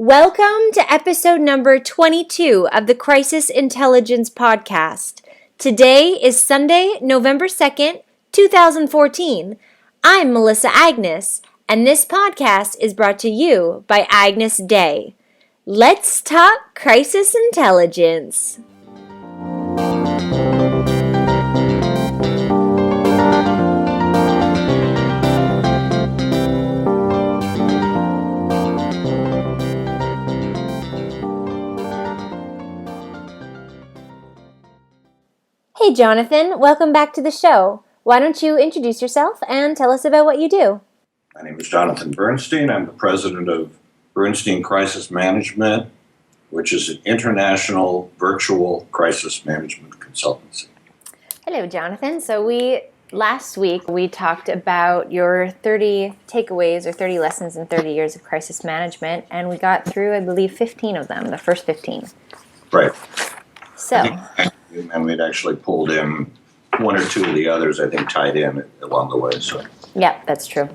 Welcome to episode number 22 of the Crisis Intelligence Podcast. Today is Sunday, November 2nd, 2014. I'm Melissa Agnes, and this podcast is brought to you by Agnes Day. Let's talk crisis intelligence. Hey Jonathan, welcome back to the show. Why don't you introduce yourself and tell us about what you do? My name is Jonathan Bernstein. I'm the president of Bernstein Crisis Management, which is an international virtual crisis management consultancy. Hello Jonathan. So last week we talked about your 30 takeaways or 30 lessons in 30 years of crisis management, and we got through, I believe, 15 of them, the first 15. Right. So... And we'd actually pulled in one or two of the others, I think, tied in along the way. So, yeah, that's true.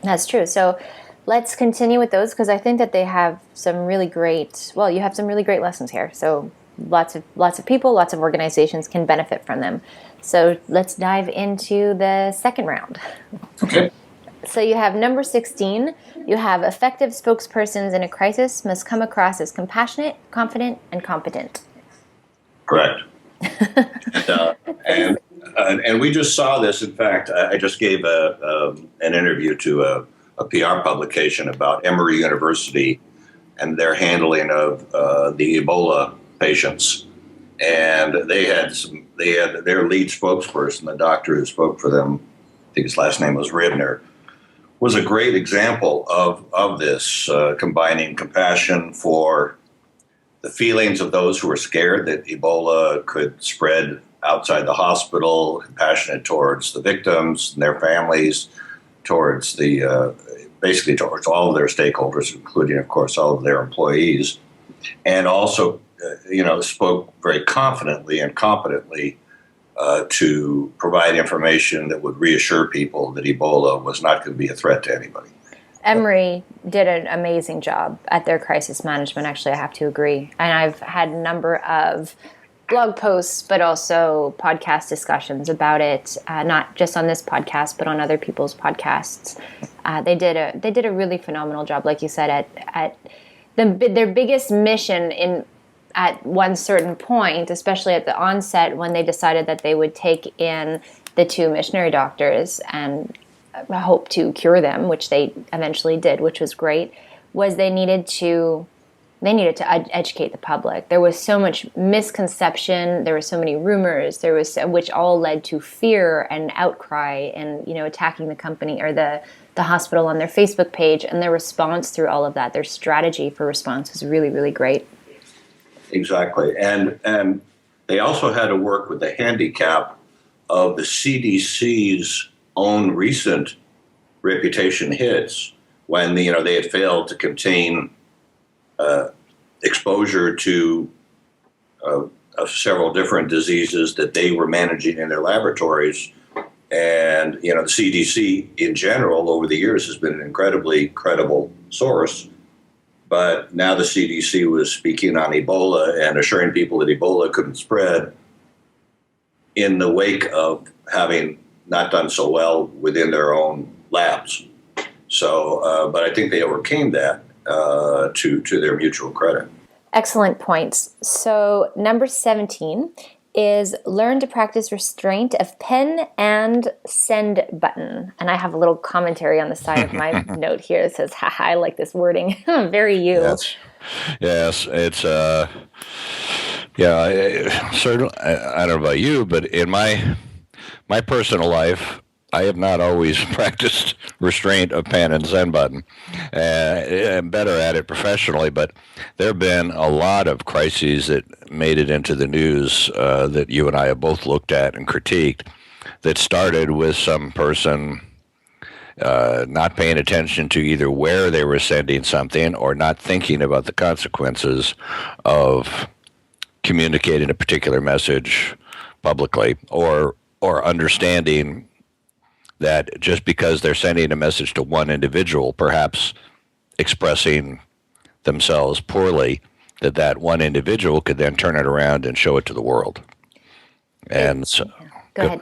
That's true. So let's continue with those because I think that they have some really great, you have some really great lessons here. So lots of people, lots of organizations can benefit from them. So let's dive into the second round. Okay. So you have number 16. You have effective spokespersons in a crisis must come across as compassionate, confident, and competent. Correct. And we just saw this. In fact, I just gave an interview to a PR publication about Emory University and their handling of the Ebola patients. And they had their lead spokesperson, the doctor who spoke for them, I think his last name was Ribner, was a great example of this, combining compassion for the feelings of those who were scared that Ebola could spread outside the hospital, compassionate towards the victims and their families, towards basically towards all of their stakeholders, including, of course, all of their employees, and also, spoke very confidently and competently to provide information that would reassure people that Ebola was not going to be a threat to anybody. Emory did an amazing job at their crisis management, actually, I have to agree. And I've had a number of blog posts, but also podcast discussions about it, not just on this podcast, but on other people's podcasts. They did a really phenomenal job, like you said, at their biggest mission at one certain point, especially at the onset when they decided that they would take in the two missionary doctors and hope to cure them, which they eventually did, which was great, was they needed to educate the public. There was so much misconception, there were so many rumors, which all led to fear and outcry and, attacking the company or the hospital on their Facebook page, and their response through all of that, their strategy for response was really, really great. Exactly. And they also had to work with the handicap of the CDC's own recent reputation hits when they had failed to contain exposure to several different diseases that they were managing in their laboratories. And the CDC in general over the years has been an incredibly credible source. But now the CDC was speaking on Ebola and assuring people that Ebola couldn't spread in the wake of having not done so well within their own labs. So, but I think they overcame that to their mutual credit. Excellent points. So, number 17 is learn to practice restraint of pen and send button. And I have a little commentary on the side of my note here that says, haha, I like this wording. Very you. Yes, it's, certainly, I don't know about you, but in my personal life, I have not always practiced restraint of pen and send button. I'm better at it professionally, but there have been a lot of crises that made it into the news that you and I have both looked at and critiqued that started with some person not paying attention to either where they were sending something or not thinking about the consequences of communicating a particular message publicly or understanding that just because they're sending a message to one individual, perhaps expressing themselves poorly, that one individual could then turn it around and show it to the world. And so, Go ahead.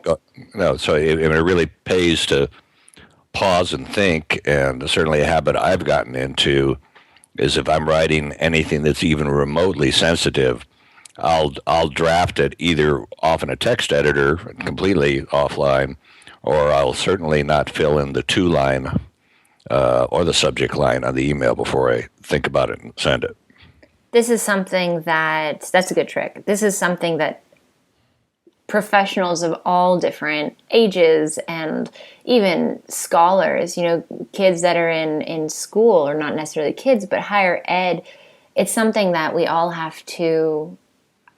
No, so it really pays to pause and think. And certainly a habit I've gotten into is if I'm writing anything that's even remotely sensitive, I'll draft it either off in a text editor, completely offline, or I'll certainly not fill in the two-line or the subject line on the email before I think about it and send it. This is something that's a good trick. This is something that professionals of all different ages and even scholars, kids that are in school, or not necessarily kids, but higher ed, it's something that we all have to,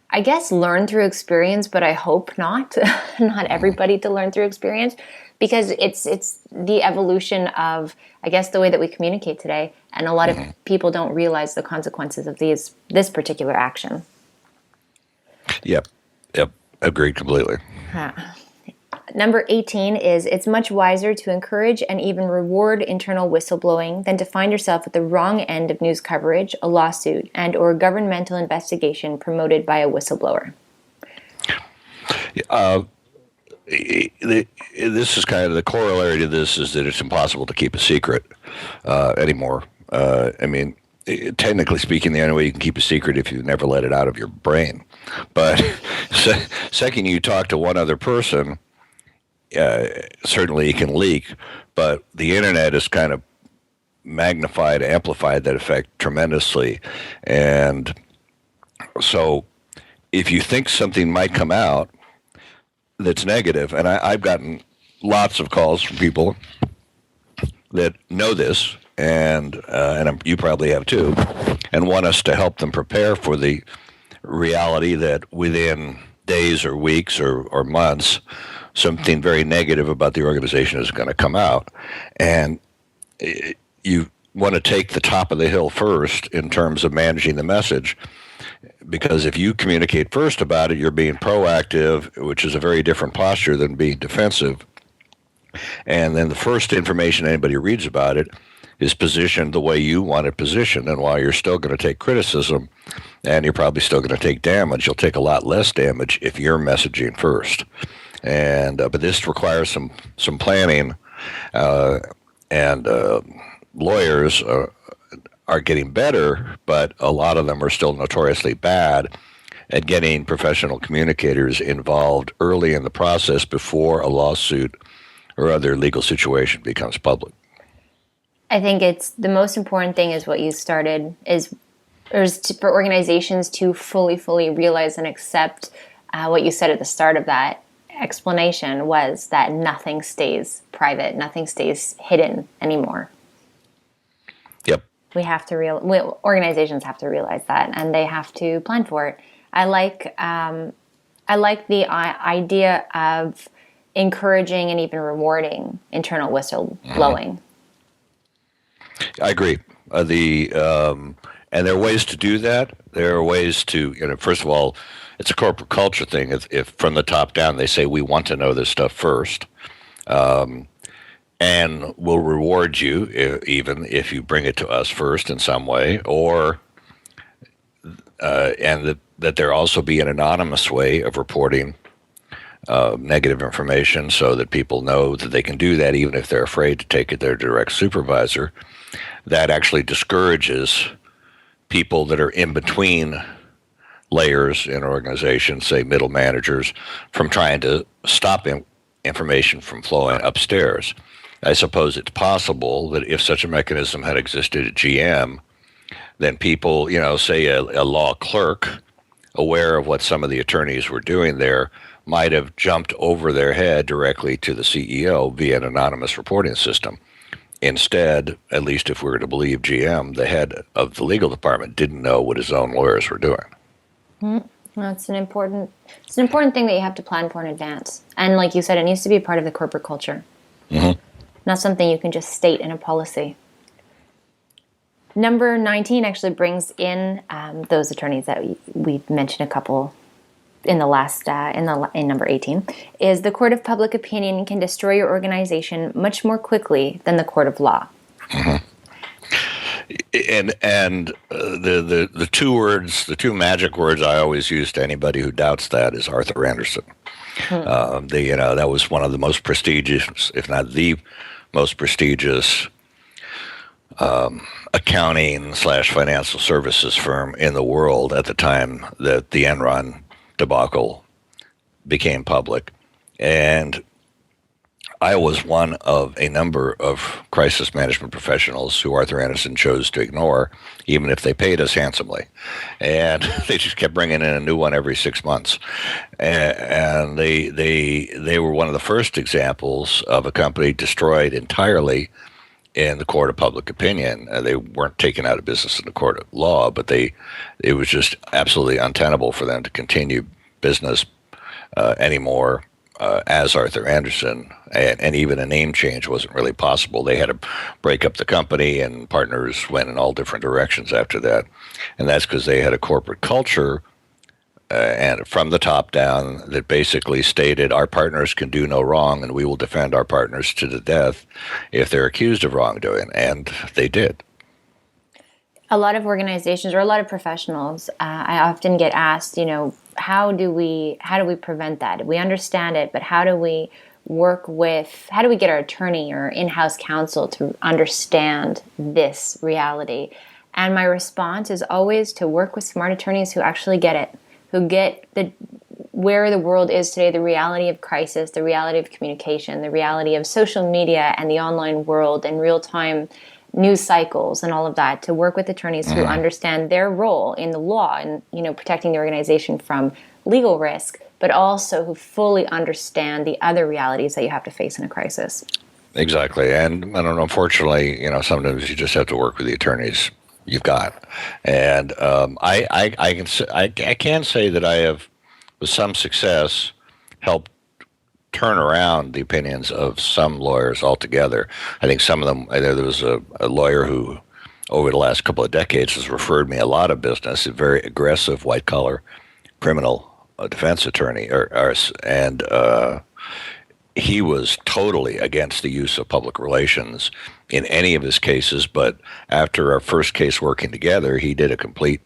I guess, learn through experience, but I hope not. Not everybody to learn through experience, because it's the evolution of, I guess, the way that we communicate today. And a lot of people don't realize the consequences of this particular action. Yep. Agreed completely. Number 18 is, it's much wiser to encourage and even reward internal whistleblowing than to find yourself at the wrong end of news coverage, a lawsuit, and or governmental investigation promoted by a whistleblower. This is kind of the corollary to this, is that it's impossible to keep a secret anymore. Technically speaking, the only way you can keep a secret if you never let it out of your brain. But second you talk to one other person, certainly it can leak, but the internet has kind of magnified, amplified that effect tremendously. And so if you think something might come out that's negative, and I've gotten lots of calls from people that know this, and you probably have too, and want us to help them prepare for the reality that within days or weeks or months, something very negative about the organization is going to come out. And you want to take the top of the hill first in terms of managing the message, because if you communicate first about it, you're being proactive, which is a very different posture than being defensive. And then the first information anybody reads about it is positioned the way you want it positioned. And while you're still going to take criticism, and you're probably still going to take damage, you'll take a lot less damage if you're messaging first. And but this requires some planning, and lawyers are getting better, but a lot of them are still notoriously bad at getting professional communicators involved early in the process before a lawsuit or other legal situation becomes public. I think it's the most important thing is what you started is for organizations to fully realize and accept what you said at the start of that explanation, was that nothing stays private, nothing stays hidden anymore. Yep. We have to organizations have to realize that, and they have to plan for it. I like the idea of encouraging and even rewarding internal whistleblowing. I agree. And there are ways to do that. There are ways to, first of all, it's a corporate culture thing. If from the top down they say, we want to know this stuff first, and we'll reward you even if you bring it to us first in some way, or and that there also be an anonymous way of reporting negative information, so that people know that they can do that even if they're afraid to take it to their direct supervisor. That actually discourages people that are in between layers in organizations, say middle managers, from trying to stop information from flowing upstairs. I suppose it's possible that if such a mechanism had existed at GM, then people, say a law clerk, aware of what some of the attorneys were doing there, might have jumped over their head directly to the CEO via an anonymous reporting system. Instead, at least if we were to believe GM, the head of the legal department didn't know what his own lawyers were doing. It's an important thing that you have to plan for in advance. And like you said, it needs to be a part of the corporate culture. Mm-hmm. Not something you can just state in a policy. Number 19 actually brings in those attorneys that we mentioned a couple in the last in number 18, is the court of public opinion can destroy your organization much more quickly than the court of law. Mm-hmm. And the two magic words I always use to anybody who doubts that is Arthur Andersen. That was one of the most prestigious, if not the most prestigious, accounting / financial services firm in the world at the time that the Enron debacle became public. And I was one of a number of crisis management professionals who Arthur Andersen chose to ignore, even if they paid us handsomely. And they just kept bringing in a new one every 6 months. And they were one of the first examples of a company destroyed entirely in the court of public opinion. They weren't taken out of business in the court of law, but it was just absolutely untenable for them to continue business anymore as Arthur Andersen, and even a name change wasn't really possible. They had to break up the company, and partners went in all different directions after that. And that's because they had a corporate culture and from the top down that basically stated our partners can do no wrong, and we will defend our partners to the death if they're accused of wrongdoing. And they did. A lot of organizations or a lot of professionals, I often get asked, how do we prevent that? We understand it, but how do we get our attorney or in-house counsel to understand this reality? And my response is always to work with smart attorneys who actually get it, who get where the world is today, the reality of crisis, the reality of communication, the reality of social media and the online world and real-time news cycles and all of that, to work with attorneys who understand their role in the law and protecting the organization from legal risk, but also who fully understand the other realities that you have to face in a crisis. Exactly, and I don't know. Unfortunately, sometimes you just have to work with the attorneys you've got, and I can say that I have, with some success, helped turn around the opinions of some lawyers altogether. I think some of them, there was a lawyer who, over the last couple of decades, has referred me a lot of business, a very aggressive white-collar criminal defense attorney, and he was totally against the use of public relations in any of his cases, but after our first case working together, he did a complete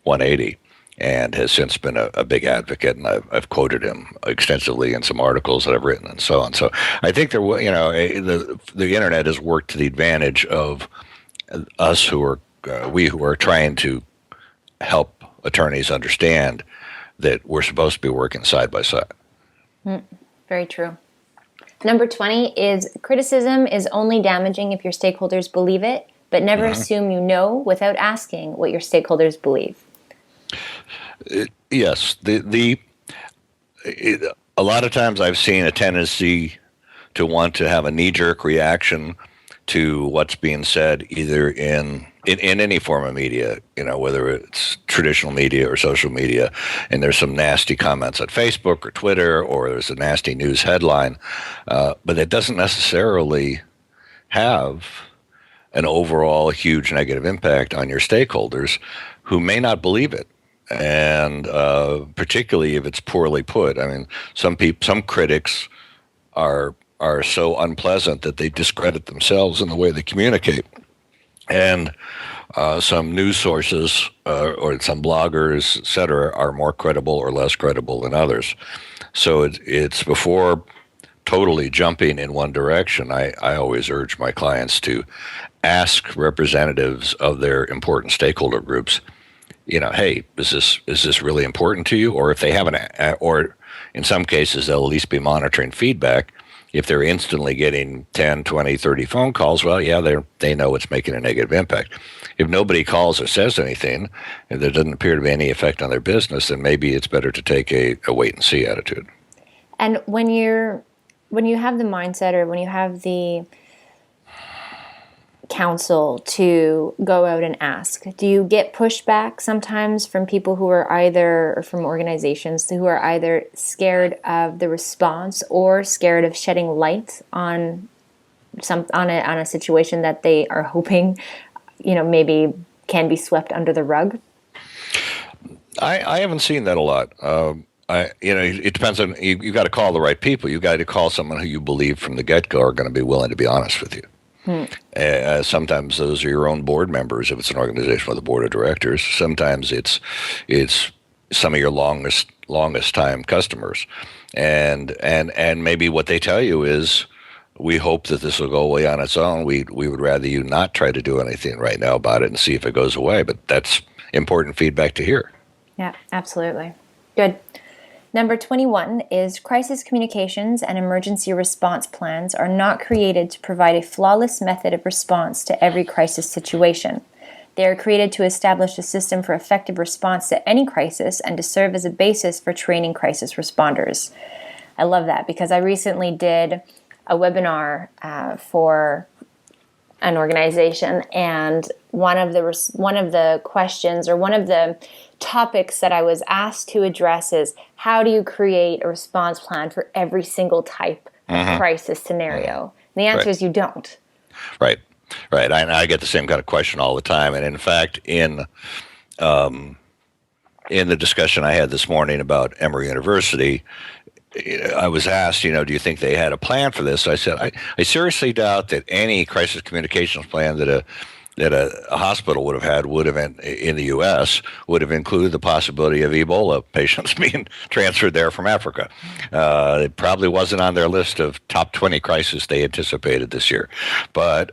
180. And has since been a big advocate, and I've quoted him extensively in some articles that I've written and so on. So I think the internet has worked to the advantage of us who are trying to help attorneys understand that we're supposed to be working side by side. Very true. Number 20 is criticism is only damaging if your stakeholders believe it, but never assume you know without asking what your stakeholders believe. Yes, a lot of times I've seen a tendency to want to have a knee-jerk reaction to what's being said, either in any form of media, whether it's traditional media or social media, and there's some nasty comments on Facebook or Twitter, or there's a nasty news headline, but it doesn't necessarily have an overall huge negative impact on your stakeholders who may not believe it. And particularly if it's poorly put. I mean, some critics are so unpleasant that they discredit themselves in the way they communicate. And some news sources or some bloggers, et cetera, are more credible or less credible than others. So it's before totally jumping in one direction, I always urge my clients to ask representatives of their important stakeholder groups, hey, is this really important to you? Or if they haven't, or in some cases, they'll at least be monitoring feedback. If they're instantly getting 10, 20, 30 phone calls, well, yeah, they know it's making a negative impact. If nobody calls or says anything, and there doesn't appear to be any effect on their business, then maybe it's better to take a wait-and-see attitude. And when you have the mindset, or when you have the counsel to go out and ask, do you get pushback sometimes from people who are or from organizations who are either scared of the response or scared of shedding light on a situation that they are hoping maybe can be swept under the rug? I haven't seen that a lot. It depends on, you've got to call the right people. You've got to call someone who you believe from the get-go are going to be willing to be honest with you. Sometimes those are your own board members if it's an organization with a board of directors. Sometimes it's some of your longest time customers, and maybe what they tell you is, we hope that this will go away on its own. We would rather you not try to do anything right now about it and see if it goes away. But that's important feedback to hear. Yeah, absolutely. Good. Number 21 is crisis communications and emergency response plans are not created to provide a flawless method of response to every crisis situation. They are created to establish a system for effective response to any crisis and to serve as a basis for training crisis responders. I love that because I recently did a webinar for an organization, and one of the questions, or one of the topics that I was asked to address, is how do you create a response plan for every single type of crisis scenario? And the answer is you don't. Right. I get the same kind of question all the time, and in fact, in the discussion I had this morning about Emory University, I was asked, do you think they had a plan for this? I said, I seriously doubt that any crisis communications plan that a hospital would have in the U.S. would have included the possibility of Ebola patients being transferred there from Africa. It probably wasn't on their list of top 20 crises they anticipated this year. But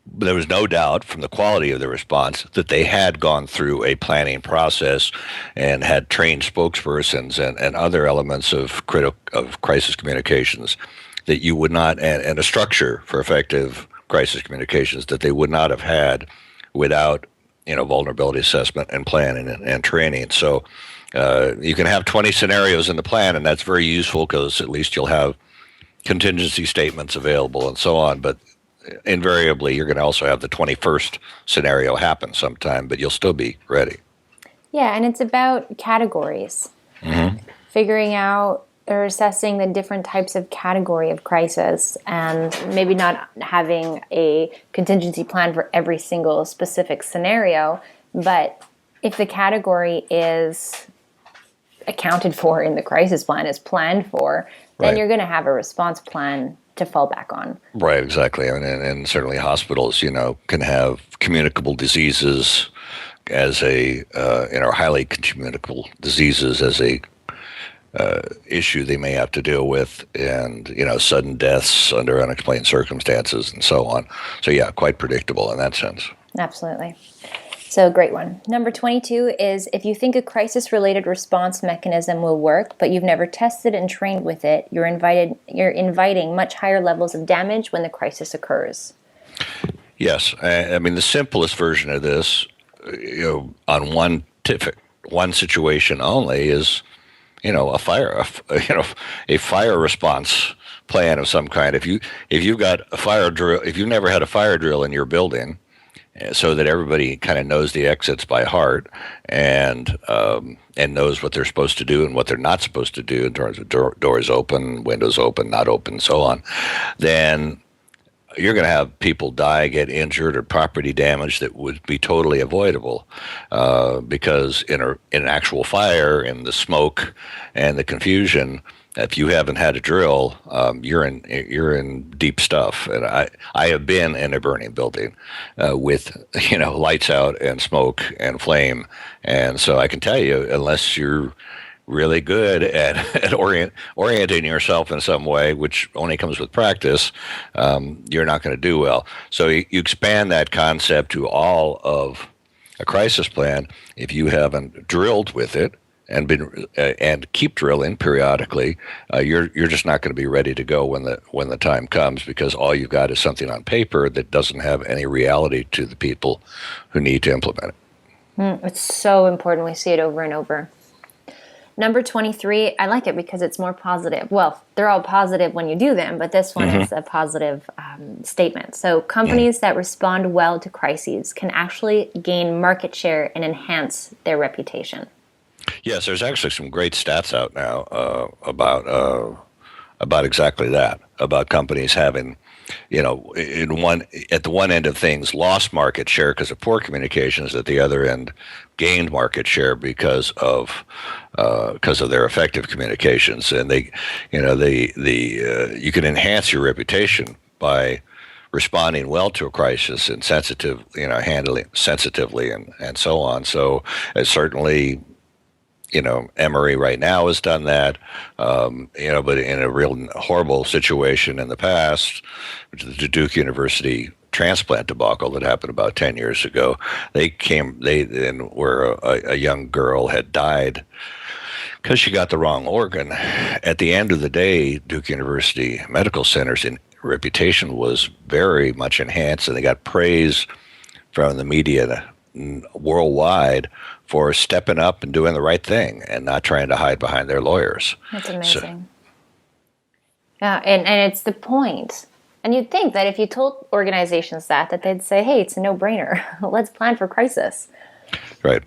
there was no doubt from the quality of the response that they had gone through a planning process and had trained spokespersons and other elements of crisis communications that you would not, and a structure for effective crisis communications that they would not have had without vulnerability assessment and planning and training. So you can have 20 scenarios in the plan, and that's very useful because at least you'll have contingency statements available and so on. But invariably, you're going to also have the 21st scenario happen sometime, but you'll still be ready. Yeah, and it's about categories. Figuring out or assessing the different types of category of crisis, and maybe not having a contingency plan for every single specific scenario, but if the category is accounted for in the crisis plan, is planned for, then you're going to have a response plan to fall back on. Right, exactly. And certainly hospitals, can have communicable diseases as highly communicable diseases as a issue they may have to deal with, and, sudden deaths under unexplained circumstances and so on. So yeah, quite predictable in that sense. Absolutely. So great one. Number 22 is, if you think a crisis-related response mechanism will work, but you've never tested and trained with it, you're inviting much higher levels of damage when the crisis occurs. Yes. I mean, the simplest version of this, on one situation only is, a fire response plan of some kind. If you've got a fire drill, if you've never had a fire drill in your building, so that everybody kind of knows the exits by heart and knows what they're supposed to do and what they're not supposed to do in terms of doors open, windows open, not open, and so on, then you're going to have people die, get injured, or property damage that would be totally avoidable because in an actual fire, in the smoke and the confusion, if you haven't had a drill, you're in deep stuff. And I have been in a burning building with lights out and smoke and flame, and so I can tell you, unless you're really good at orienting yourself in some way, which only comes with practice, you're not going to do well. So you expand that concept to all of a crisis plan. If you haven't drilled with it and keep drilling periodically, you're just not going to be ready to go when the time comes, because all you've got is something on paper that doesn't have any reality to the people who need to implement it. It's so important. We see it over and over. Number 23, I like it because it's more positive. Well, they're all positive when you do them, but this one is a positive statement. So companies that respond well to crises can actually gain market share and enhance their reputation. Yes, there's actually some great stats out now about exactly that, about companies having, at the one end of things, lost market share because of poor communications. At the other end, gained market share because of their effective communications. And you can enhance your reputation by responding well to a crisis and handling sensitively and so on. So certainly, Emory right now has done that, but in a real horrible situation in the past, which is the Duke University transplant debacle that happened about 10 years ago. Where a young girl had died because she got the wrong organ. At the end of the day, Duke University Medical Center's reputation was very much enhanced, and they got praise from the media worldwide for stepping up and doing the right thing and not trying to hide behind their lawyers. That's amazing. Yeah, and it's the point. And you'd think that if you told organizations that they'd say, hey, it's a no-brainer. Let's plan for crisis. Right.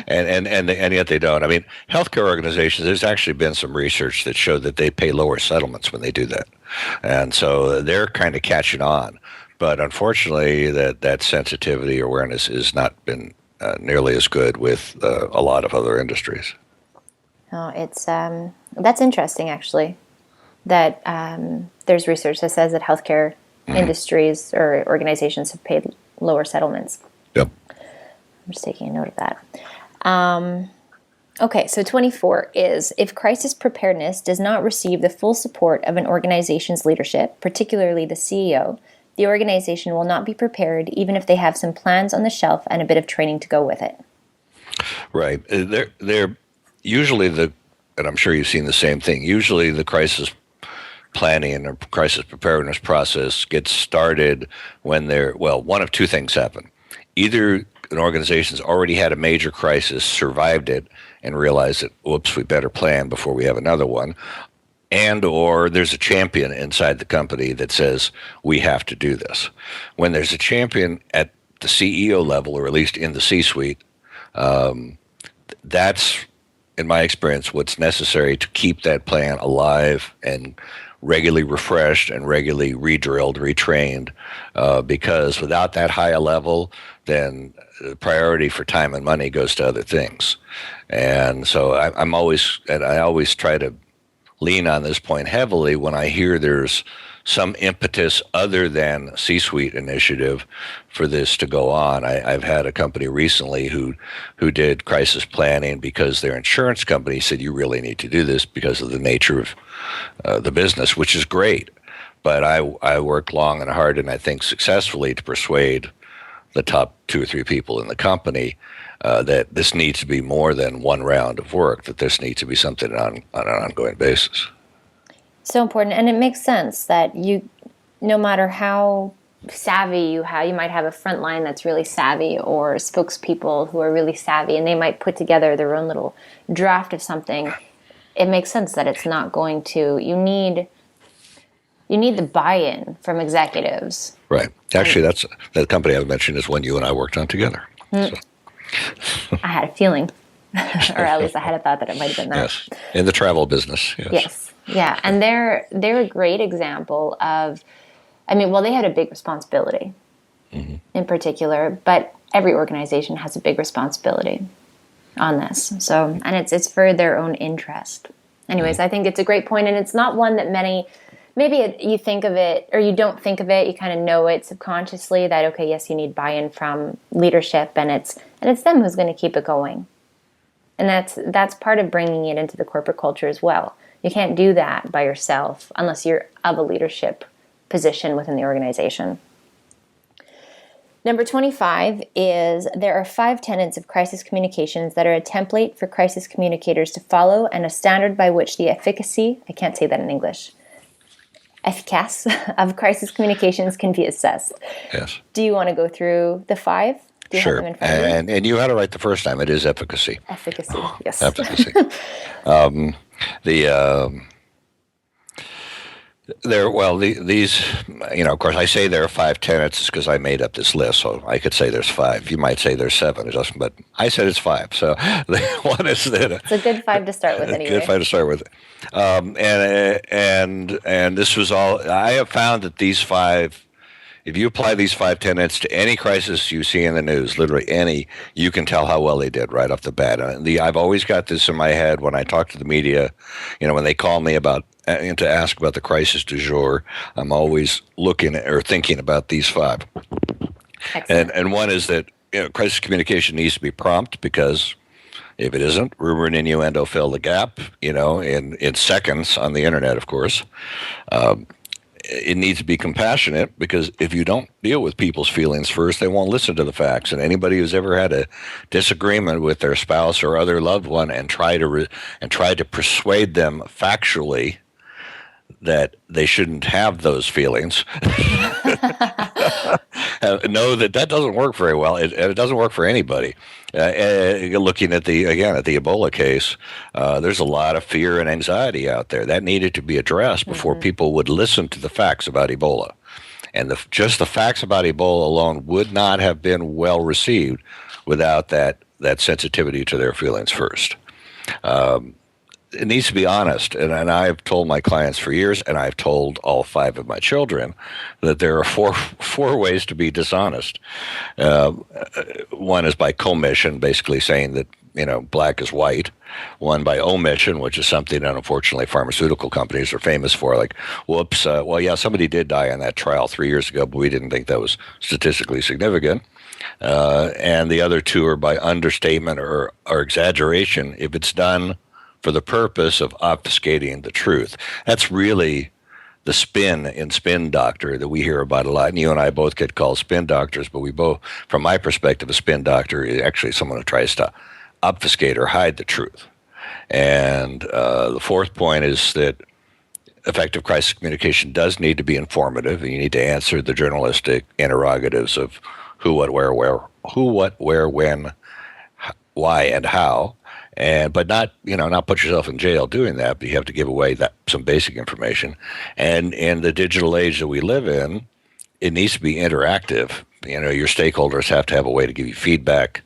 And yet they don't. I mean, healthcare organizations, there's actually been some research that showed that they pay lower settlements when they do that. And so they're kind of catching on. But unfortunately, that sensitivity or awareness has not been nearly as good with a lot of other industries. Oh, it's that's interesting, actually, that there's research that says that healthcare industries or organizations have paid lower settlements. Yep. I'm just taking a note of that. Okay, so 24 is, if crisis preparedness does not receive the full support of an organization's leadership, particularly the CEO, the organization will not be prepared even if they have some plans on the shelf and a bit of training to go with it. Right. They're usually and I'm sure you've seen the same thing, usually the crisis planning and crisis preparedness process gets started when one of two things happen. Either an organization's already had a major crisis, survived it, and realized that, whoops, we better plan before we have another one. And or there's a champion inside the company that says, we have to do this. When there's a champion at the CEO level, or at least in the C-suite, that's, in my experience, what's necessary to keep that plan alive and regularly refreshed and regularly re-drilled, retrained, because without that higher level, then the priority for time and money goes to other things. And so I always try to lean on this point heavily when I hear there's some impetus other than C-suite initiative for this to go on. I've had a company recently who did crisis planning because their insurance company said, you really need to do this because of the nature of the business, which is great. But I worked long and hard, and I think successfully, to persuade the top 2 or 3 people in the company that this needs to be more than one round of work, that this needs to be something on an ongoing basis. So important. And it makes sense that no matter how savvy you might have a front line that's really savvy, or spokespeople who are really savvy, and they might put together their own little draft of something. It makes sense that it's not going to, you need the buy-in from executives. Right. Actually, that's the company I mentioned is one you and I worked on together. So. I had a feeling, or at least I had a thought that it might have been that. Yes, in the travel business. Yes. Yeah, and they're a great example of, they had a big responsibility in particular, but every organization has a big responsibility on this. So, and it's for their own interest. Anyways, I think it's a great point, and it's not one that many. Maybe you think of it, or you don't think of it. You kind of know it subconsciously that, okay, yes, you need buy-in from leadership, and it's them who's going to keep it going, and that's part of bringing it into the corporate culture as well. You can't do that by yourself unless you're of a leadership position within the organization. Number 25 is, there are 5 tenets of crisis communications that are a template for crisis communicators to follow, and a standard by which the efficacy, I can't say that in English, efficace of crisis communications can be assessed. Yes. Do you want to go through the 5? Do you sure. have them in front of you? And you had it right the first time. It is efficacy. Efficacy, yes. Efficacy. These, of course, I say there are 5 tenets because I made up this list, so I could say there's 5. You might say there's 7, but I said it's 5. So one is that it's a good 5 to start with, anyway. Good 5 to start with, and this was all. I have found that these 5. If you apply these 5 tenets to any crisis you see in the news, literally any, you can tell how well they did right off the bat. I've always got this in my head when I talk to the media, when they call me about and to ask about the crisis du jour, I'm always looking at, or thinking about these five. And one is that crisis communication needs to be prompt, because if it isn't, rumor and innuendo fill the gap, in seconds on the internet, of course. It needs to be compassionate, because if you don't deal with people's feelings first, they won't listen to the facts. And anybody who's ever had a disagreement with their spouse or other loved one and tried to persuade them factually that they shouldn't have those feelings, know that doesn't work very well. It doesn't work for anybody. Looking at the Ebola case, there's a lot of fear and anxiety out there that needed to be addressed before people would listen to the facts about Ebola. And just the facts about Ebola alone would not have been well received without that sensitivity to their feelings first. It needs to be honest, and I've told my clients for years, and I've told all five of my children, that there are four ways to be dishonest. One is by commission, basically saying that black is white. One by omission, which is something that unfortunately pharmaceutical companies are famous for, like, whoops, well, yeah, somebody did die in that trial 3 years ago, but we didn't think that was statistically significant. And the other two are by understatement or exaggeration, if it's done for the purpose of obfuscating the truth. That's really the spin doctor that we hear about a lot. And you and I both get called spin doctors, but we both, from my perspective, a spin doctor is actually someone who tries to obfuscate or hide the truth. And the fourth point is that effective crisis communication does need to be informative, and you need to answer the journalistic interrogatives of who, what, where, when, why, and how. But not put yourself in jail doing that, but you have to give away some basic information. And in the digital age that we live in, it needs to be interactive. Your stakeholders have to have a way to give you feedback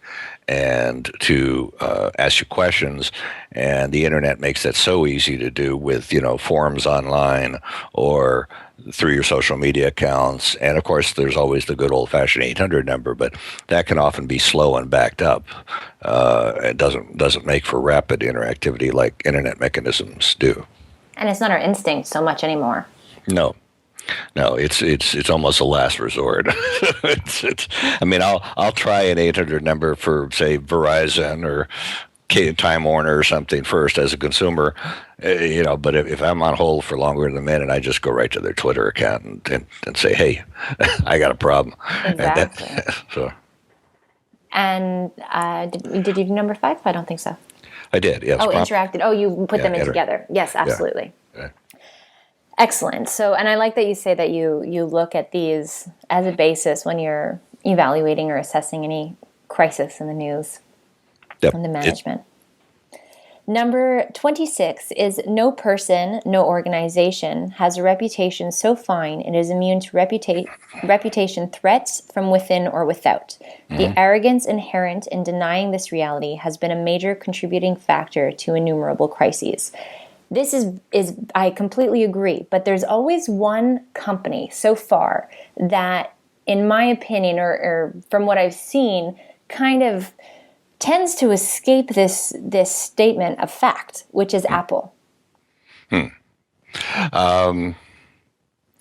and to ask you questions. And the internet makes that so easy to do with, forums online or through your social media accounts. And of course, there's always the good old-fashioned 800 number, but that can often be slow and backed up. It doesn't make for rapid interactivity like internet mechanisms do. And it's not our instinct so much anymore. No, it's almost a last resort. I'll try an 800 number for, say, Verizon or Time Warner or something first as a consumer, but if I'm on hold for longer than a minute, I just go right to their Twitter account and say, hey, I got a problem. Exactly. And did you do number 5? I don't think so. I did, yes. Interacted. Oh, you put them in together. Yes, absolutely. Yeah. Excellent. So, and I like that you say that you look at these as a basis when you're evaluating or assessing any crisis in the news. Yep. And the management. Number 26 is no person, no organization has a reputation so fine it is immune to reputation threats from within or without. Mm-hmm. The arrogance inherent in denying this reality has been a major contributing factor to innumerable crises. This is I completely agree, but there's always one company so far that, in my opinion, or from what I've seen, kind of tends to escape this statement of fact, which is Apple.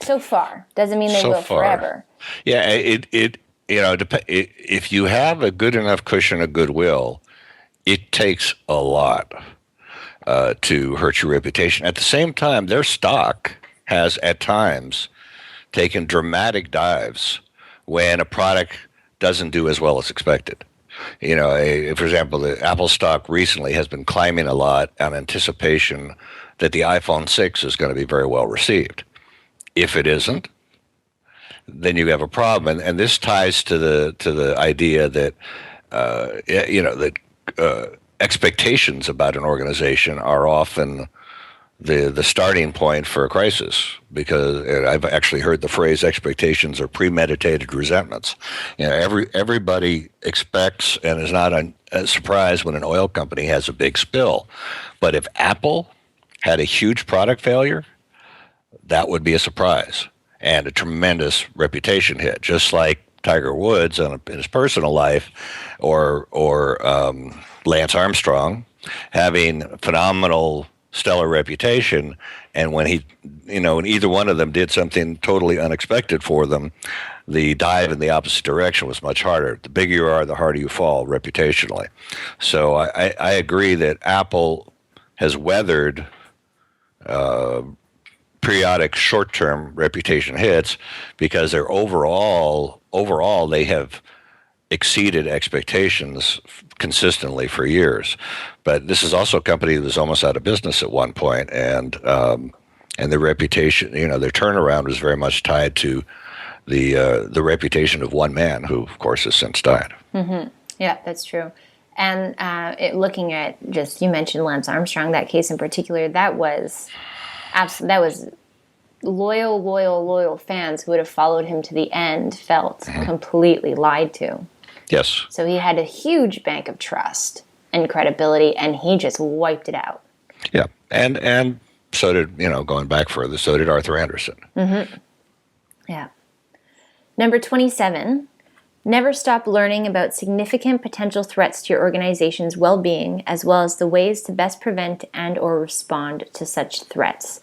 So far. Doesn't mean they will forever. Yeah, if you have a good enough cushion of goodwill, it takes a lot to hurt your reputation. At the same time, their stock has at times taken dramatic dives when a product doesn't do as well as expected. For example, the Apple stock recently has been climbing a lot on anticipation that the iPhone 6 is going to be very well received. If it isn't, then you have a problem. And this ties to the idea that expectations about an organization are often the starting point for a crisis, because I've actually heard the phrase expectations are premeditated resentments. Everybody expects and is not surprised when an oil company has a big spill. But if Apple had a huge product failure, that would be a surprise and a tremendous reputation hit, just like Tiger Woods in his personal life or Lance Armstrong having phenomenal stellar reputation, and when when either one of them did something totally unexpected for them, the dive in the opposite direction was much harder. The bigger you are, the harder you fall reputationally. So I agree that Apple has weathered periodic short-term reputation hits because they're overall they have exceeded expectations consistently for years. But this is also a company that was almost out of business at one point, and their reputation, their turnaround was very much tied to the reputation of one man, who of course has since died. Mm-hmm. Yeah, that's true. And looking at you mentioned Lance Armstrong, that case in particular, that was loyal fans who would have followed him to the end felt completely lied to. Yes. So he had a huge bank of trust and credibility, and he just wiped it out. Yeah, and so did, going back further, so did Arthur Andersen. Mm-hmm. Yeah. Number 27, never stop learning about significant potential threats to your organization's well-being, as well as the ways to best prevent and or respond to such threats.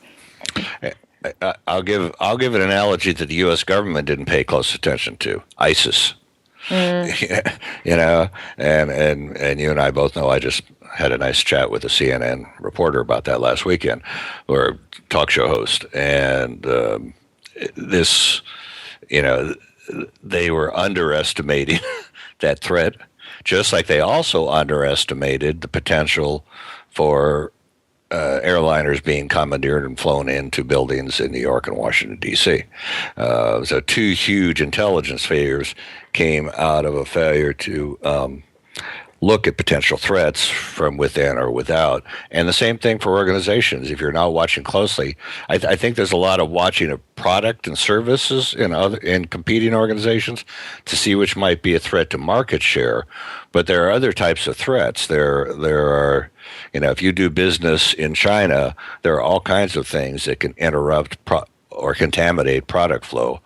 I'll give an analogy that the U.S. government didn't pay close attention to: ISIS. And you and I both know. I just had a nice chat with a CNN reporter about that last weekend, or talk show host, and they were underestimating that threat, just like they also underestimated the potential for airliners being commandeered and flown into buildings in New York and Washington, D.C. So two huge intelligence failures came out of a failure to look at potential threats from within or without. And the same thing for organizations. If you're not watching closely, I think there's a lot of watching of product and services in competing organizations to see which might be a threat to market share. But there are other types of threats. There are, if you do business in China, there are all kinds of things that can interrupt or contaminate product flow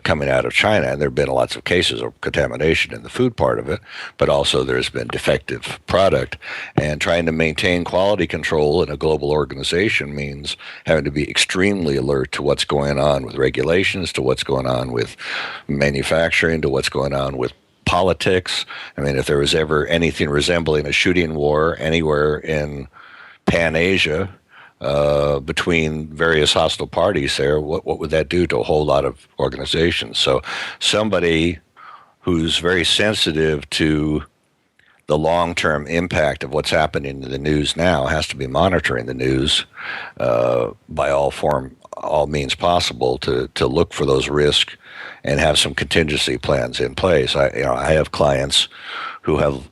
coming out of China. And there have been lots of cases of contamination in the food part of it, but also there's been defective product. And trying to maintain quality control in a global organization means having to be extremely alert to what's going on with regulations, to what's going on with manufacturing, to what's going on with politics. I mean, if there was ever anything resembling a shooting war anywhere in Pan-Asia, between various hostile parties there, what would that do to a whole lot of organizations? So somebody who's very sensitive to the long-term impact of what's happening in the news now has to be monitoring the news by all means possible to look for those risks and have some contingency plans in place. I have clients who have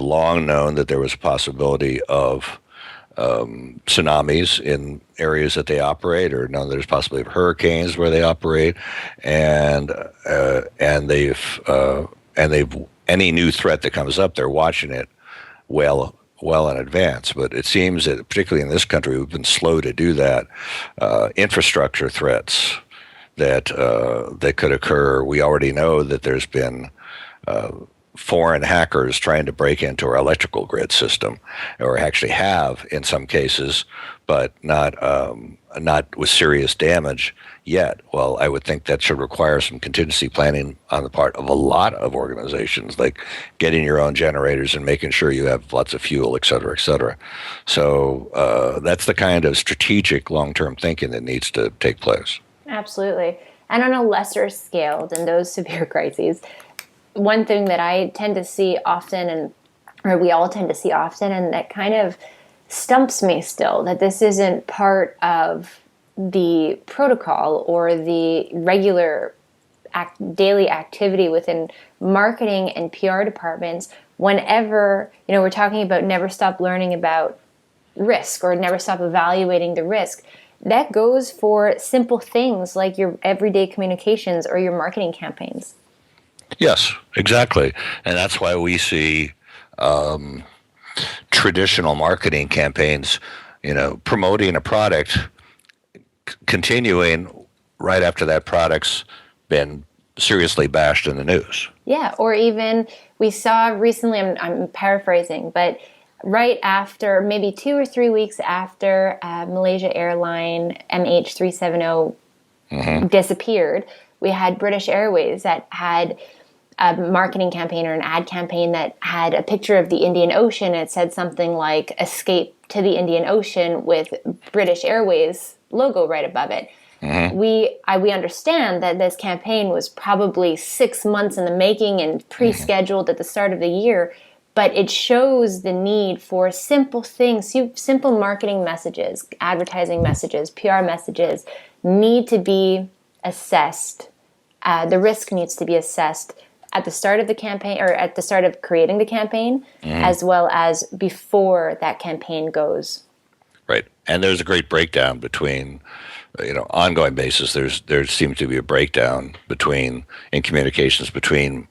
long known that there was a possibility of tsunamis in areas that they operate, or know there's possibility of hurricanes where they operate, and they've any new threat that comes up, they're watching it well in advance. But it seems that particularly in this country, we've been slow to do that. Infrastructure threats that could occur. We already know that there's been foreign hackers trying to break into our electrical grid system, or actually have in some cases, but not with serious damage yet. Well, I would think that should require some contingency planning on the part of a lot of organizations, like getting your own generators and making sure you have lots of fuel, et cetera, et cetera. So that's the kind of strategic long-term thinking that needs to take place. Absolutely. And on a lesser scale than those severe crises, one thing that I tend to see often, or we all tend to see often, and that kind of stumps me still, that this isn't part of the protocol or the regular daily activity within marketing and PR departments. Whenever, we're talking about never stop learning about risk or never stop evaluating the risk, that goes for simple things like your everyday communications or your marketing campaigns. Yes, exactly. And that's why we see traditional marketing campaigns, promoting a product, continuing right after that product's been seriously bashed in the news. Yeah, or even we saw recently, I'm paraphrasing, but right after, maybe 2 or 3 weeks after Malaysia airline MH370 disappeared, we had British Airways that had a marketing campaign or an ad campaign that had a picture of the Indian Ocean. It said something like "Escape to the Indian Ocean" with British Airways logo right above it. We understand that this campaign was probably 6 months in the making and pre-scheduled at the start of the year, but it shows the need for simple things, simple marketing messages, advertising messages, PR messages need to be assessed. The risk needs to be assessed at the start of the campaign, or at the start of creating the campaign, as well as before that campaign goes. Right. And there's a great breakdown between, ongoing basis. There seems to be a breakdown in communications between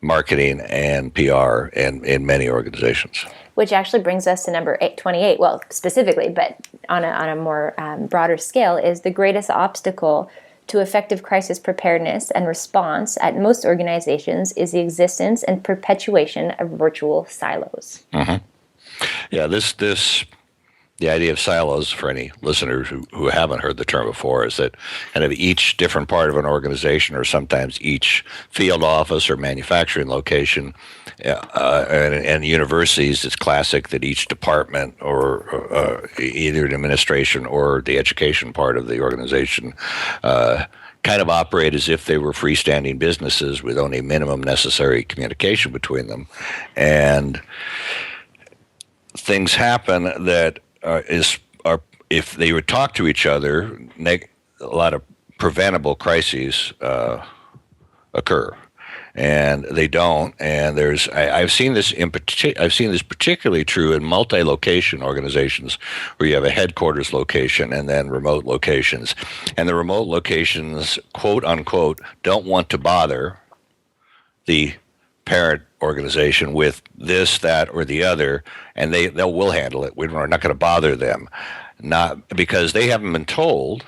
marketing and PR in many organizations. Which actually brings us to number 28. Well, specifically, but on a more broader scale, is the greatest obstacle to effective crisis preparedness and response at most organizations is the existence and perpetuation of virtual silos. Yeah, the idea of silos, for any listeners who haven't heard the term before, is that kind of each different part of an organization, or sometimes each field office or manufacturing location, and universities, it's classic that each department, or either an administration or the education part of the organization, kind of operate as if they were freestanding businesses with only minimum necessary communication between them. And things happen that if they would talk to each other, a lot of preventable crises occur, and they don't. And I've seen this particularly true in multi-location organizations, where you have a headquarters location and then remote locations, and the remote locations, quote unquote, don't want to bother the parent organization with this, that, or the other, and we'll handle it. We're not going to bother them, not because they haven't been told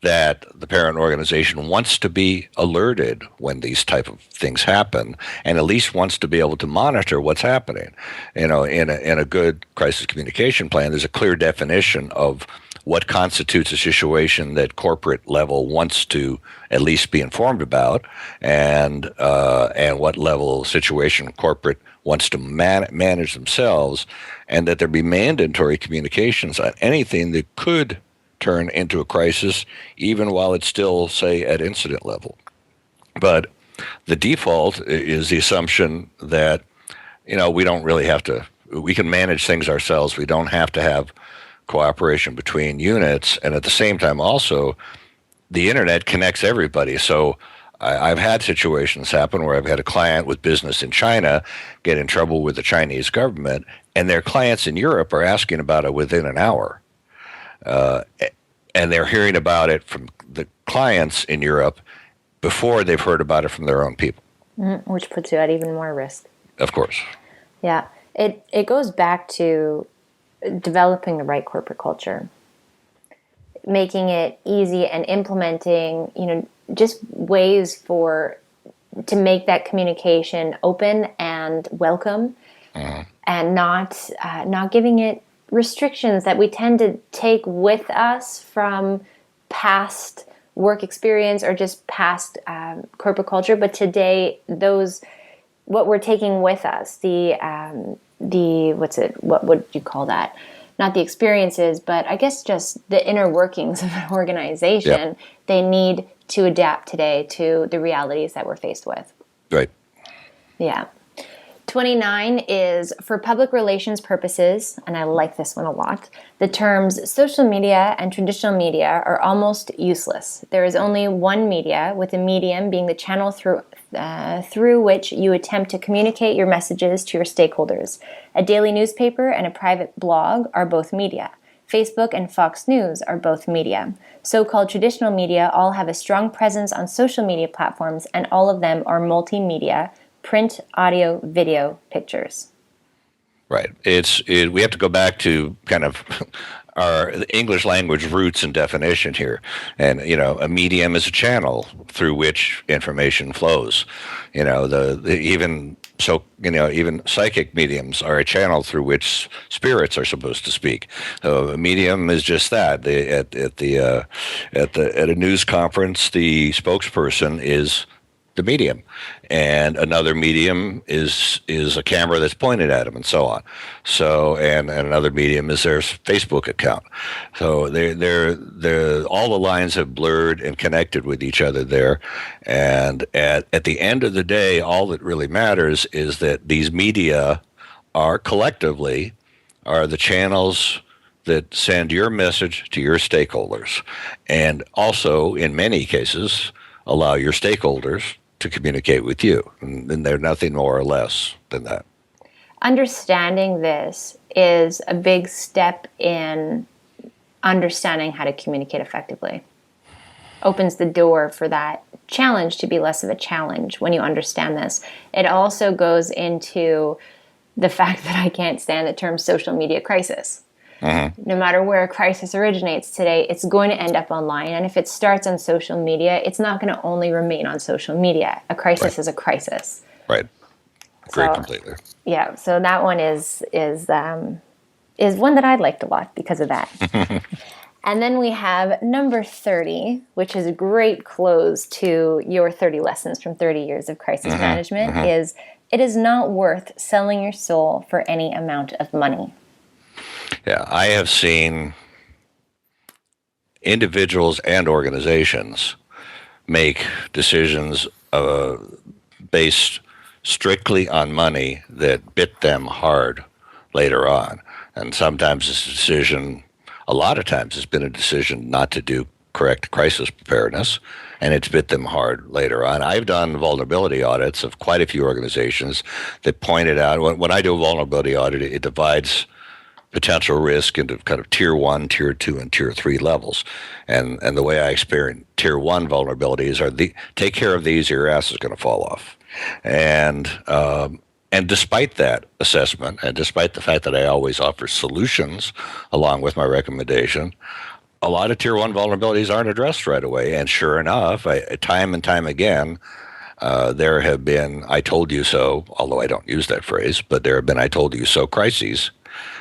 that the parent organization wants to be alerted when these type of things happen, and at least wants to be able to monitor what's happening. In a good crisis communication plan, there's a clear definition of what constitutes a situation that corporate level wants to at least be informed about, and what level situation corporate wants to manage themselves, and that there be mandatory communications on anything that could turn into a crisis, even while it's still, say, at incident level. But the default is the assumption that, we don't really have to, we can manage things ourselves. We don't have to have cooperation between units. And at the same time, also, the internet connects everybody. So I've had situations happen where I've had a client with business in China get in trouble with the Chinese government, and their clients in Europe are asking about it within an hour. And they're hearing about it from the clients in Europe before they've heard about it from their own people. Which puts you at even more risk. Of course. Yeah. It goes back to developing the right corporate culture, making it easy, and implementing, just ways to make that communication open and welcome, and not giving it restrictions that we tend to take with us from past work experience or just past corporate culture. But today, what we're taking with us, what would you call that? Not the experiences, but I guess just the inner workings of an organization. Yep. They need to adapt today to the realities that we're faced with. Right. Yeah. 29 is, for public relations purposes, and I like this one a lot, the terms social media and traditional media are almost useless. There is only one media, with the medium being the channel through which you attempt to communicate your messages to your stakeholders. A daily newspaper and a private blog are both media. Facebook and Fox News are both media. So-called traditional media all have a strong presence on social media platforms, and all of them are multimedia: print, audio, video, pictures. Right. We have to go back to kind of our English language roots and definition here. And, a medium is a channel through which information flows. Even So, even psychic mediums are a channel through which spirits are supposed to speak. A medium is just that. At a news conference, the spokesperson is the medium, and another medium is a camera that's pointed at him, and so on. So, and another medium is their Facebook account. So they're all the lines have blurred and connected with each other there. And at the end of the day, all that really matters is that these media are collectively are the channels that send your message to your stakeholders, and also in many cases allow your stakeholders to communicate with you, and they're nothing more or less than that. Understanding this is a big step in understanding how to communicate effectively. Opens the door for that challenge to be less of a challenge when you understand this. It also goes into the fact that I can't stand the term social media crisis. Mm-hmm. No matter where a crisis originates today, it's going to end up online. And if it starts on social media, it's not going to only remain on social media. A crisis is a crisis. Right. Agree completely. Yeah. So that one is one that I liked a lot because of that. And then we have number 30, which is a great close to your 30 lessons from 30 years of crisis management, is it is not worth selling your soul for any amount of money. Yeah, I have seen individuals and organizations make decisions based strictly on money that bit them hard later on. And sometimes this decision, a lot of times it's been a decision not to do correct crisis preparedness, and it's bit them hard later on. I've done vulnerability audits of quite a few organizations that pointed out, when I do a vulnerability audit, it divides potential risk into kind of tier 1, tier 2, and tier 3 levels. And the way I experience tier 1 vulnerabilities are take care of these, or your ass is going to fall off. And despite that assessment, and despite the fact that I always offer solutions along with my recommendation, a lot of tier 1 vulnerabilities aren't addressed right away. And sure enough, time and time again, there have been I told you so, although I don't use that phrase, but there have been I told you so crises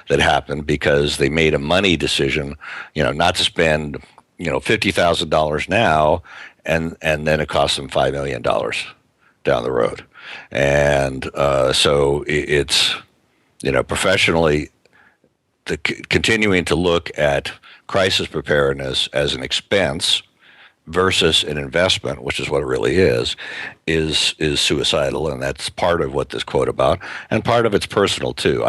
that happened because they made a money decision, not to spend, $50,000 now, and then it costs them $5 million down the road. And so it's, professionally, continuing to look at crisis preparedness as an expense versus an investment, which is what it really is suicidal. And that's part of what this quote about, and part of it's personal too.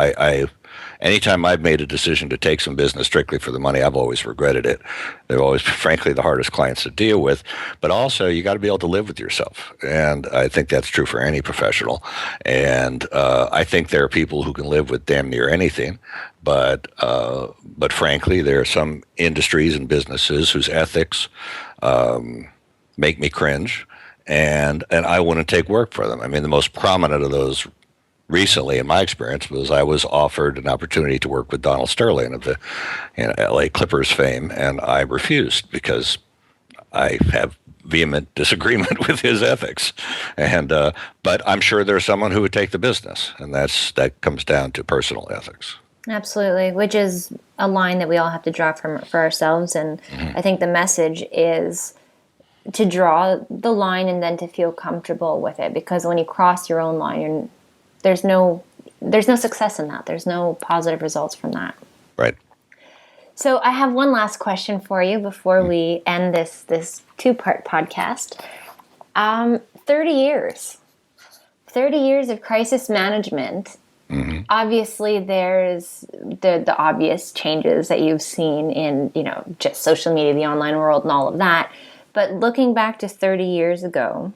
Anytime I've made a decision to take some business strictly for the money, I've always regretted it. They're always, frankly, the hardest clients to deal with. But also, you got to be able to live with yourself. And I think that's true for any professional. And I think there are people who can live with damn near anything. But frankly, there are some industries and businesses whose ethics make me cringe. And I wouldn't take work for them. I mean, the most prominent of those recently, in my experience, was I was offered an opportunity to work with Donald Sterling of the LA Clippers fame, and I refused because I have vehement disagreement with his ethics. And but I'm sure there's someone who would take the business, and that comes down to personal ethics. Absolutely, which is a line that we all have to draw for ourselves. And I think the message is to draw the line and then to feel comfortable with it, because when you cross your own line, there's no success in that. There's no positive results from that. Right. So I have one last question for you before we end this 2-part podcast. 30 years. 30 years of crisis management. Mm-hmm. Obviously, there's the obvious changes that you've seen in, just social media, the online world, and all of that. But looking back to 30 years ago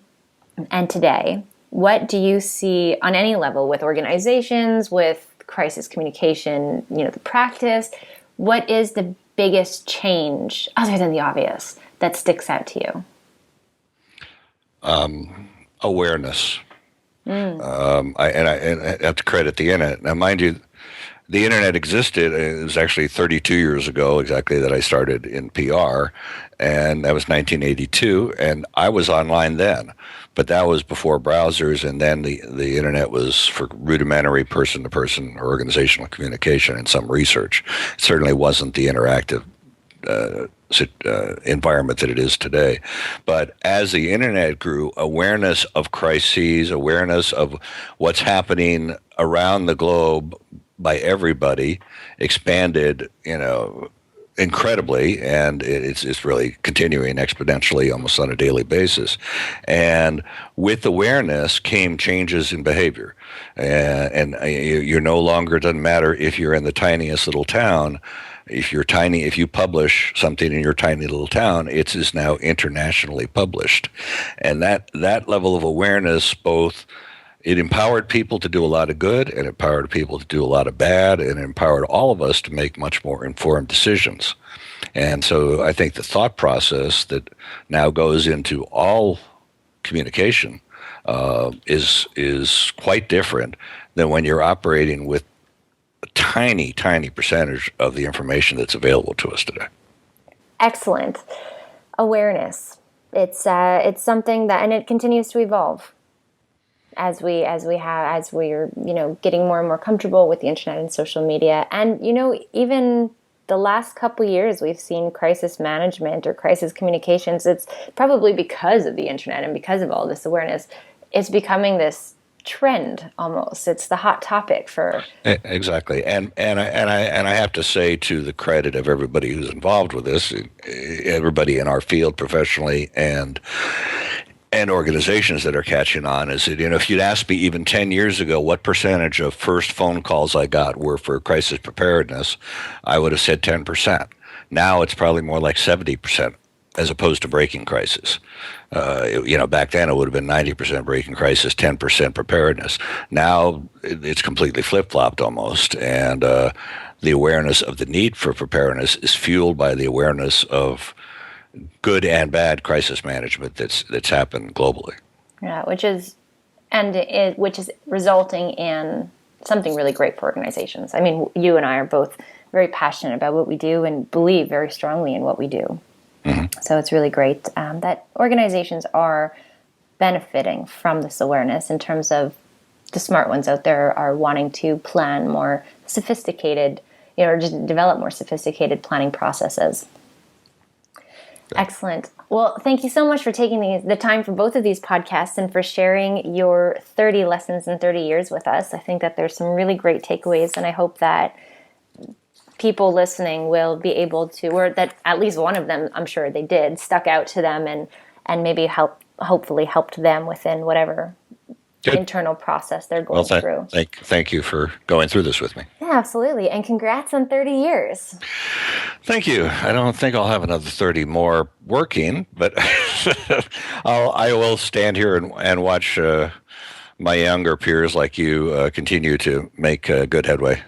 and today, what do you see on any level with organizations, with crisis communication, the practice? What is the biggest change, other than the obvious, that sticks out to you? Awareness. I have to credit the internet. Now, mind you, the internet existed. It was actually 32 years ago exactly that I started in PR, and that was 1982, and I was online then. But that was before browsers, and then the internet was for rudimentary person-to-person or organizational communication and some research. It certainly wasn't the interactive environment that it is today. But as the internet grew, awareness of crises, awareness of what's happening around the globe by everybody expanded, incredibly, and it's really continuing exponentially almost on a daily basis. And with awareness came changes in behavior. And you're no longer, it doesn't matter if you're in the tiniest little town. If you publish something in your tiny little town, it is now internationally published. And that level of awareness, both it empowered people to do a lot of good, and empowered people to do a lot of bad, and empowered all of us to make much more informed decisions. And so I think the thought process that now goes into all communication is quite different than when you're operating with a tiny, tiny percentage of the information that's available to us today. Excellent. Awareness. It's something that, and it continues to evolve as we're getting more and more comfortable with the internet and social media. And even the last couple years, we've seen crisis management or crisis communications. It's probably because of the internet and because of all this awareness, it's becoming this trend almost. It's the hot topic for exactly. And I have to say, to the credit of everybody who's involved with this, everybody in our field professionally and organizations that are catching on, is that, if you'd asked me even 10 years ago what percentage of first phone calls I got were for crisis preparedness, I would have said 10%. Now it's probably more like 70%, as opposed to breaking crisis. Back then it would have been 90% breaking crisis, 10% preparedness. Now it's completely flip-flopped almost, and the awareness of the need for preparedness is fueled by the awareness of good and bad crisis management that's happened globally. Yeah, which is resulting in something really great for organizations. I mean, you and I are both very passionate about what we do and believe very strongly in what we do. Mm-hmm. So it's really great that organizations are benefiting from this awareness, in terms of the smart ones out there are wanting to plan more sophisticated, or just develop more sophisticated planning processes. Excellent. Well, thank you so much for taking the time for both of these podcasts and for sharing your 30 lessons in 30 years with us. I think that there's some really great takeaways, and I hope that people listening will be able to, or that at least one of them, I'm sure they did, stuck out to them and maybe hopefully helped them within whatever internal process they're going through. Thank you for going through this with me. Yeah, absolutely. And congrats on 30 years. Thank you. I don't think I'll have another 30 more working, but I will stand here and watch my younger peers like you continue to make good headway.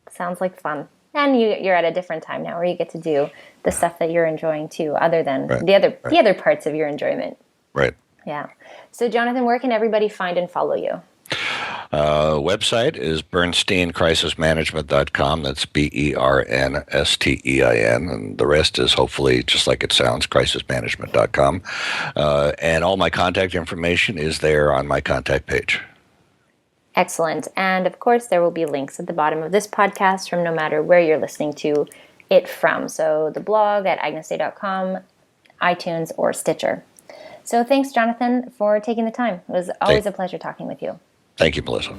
Sounds like fun. And you're at a different time now where you get to do the stuff that you're enjoying too, other than the other parts of your enjoyment. Right. Yeah. So, Jonathan, where can everybody find and follow you? Website is bernsteincrisismanagement.com. That's BERNSTEIN. And the rest is hopefully just like it sounds, crisismanagement.com. And all my contact information is there on my contact page. Excellent. And of course, there will be links at the bottom of this podcast from no matter where you're listening to it from. So the blog at agnesday.com, iTunes, or Stitcher. So thanks, Jonathan, for taking the time. It was always a pleasure talking with you. Thank you, Melissa.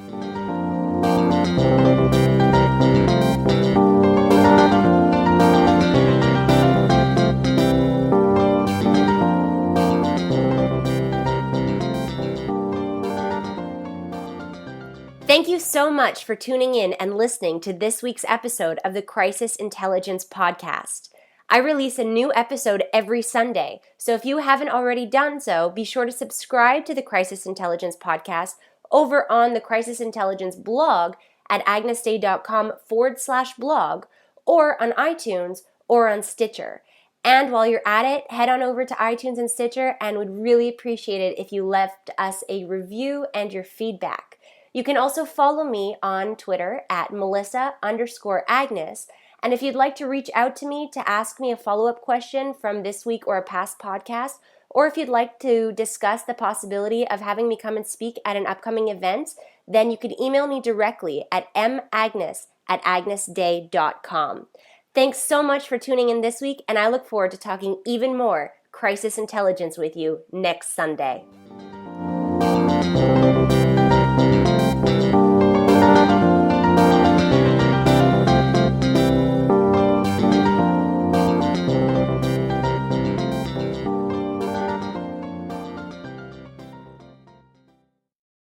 Thank you so much for tuning in and listening to this week's episode of the Crisis Intelligence Podcast. I release a new episode every Sunday, so if you haven't already done so, be sure to subscribe to the Crisis Intelligence Podcast over on the Crisis Intelligence blog at agnesday.com/blog, or on iTunes or on Stitcher. And while you're at it, head on over to iTunes and Stitcher, and would really appreciate it if you left us a review and your feedback. You can also follow me on Twitter at Melissa_Agnes. And if you'd like to reach out to me to ask me a follow-up question from this week or a past podcast, or if you'd like to discuss the possibility of having me come and speak at an upcoming event, then you could email me directly at magnes@agnesday.com. Thanks so much for tuning in this week, and I look forward to talking even more crisis intelligence with you next Sunday.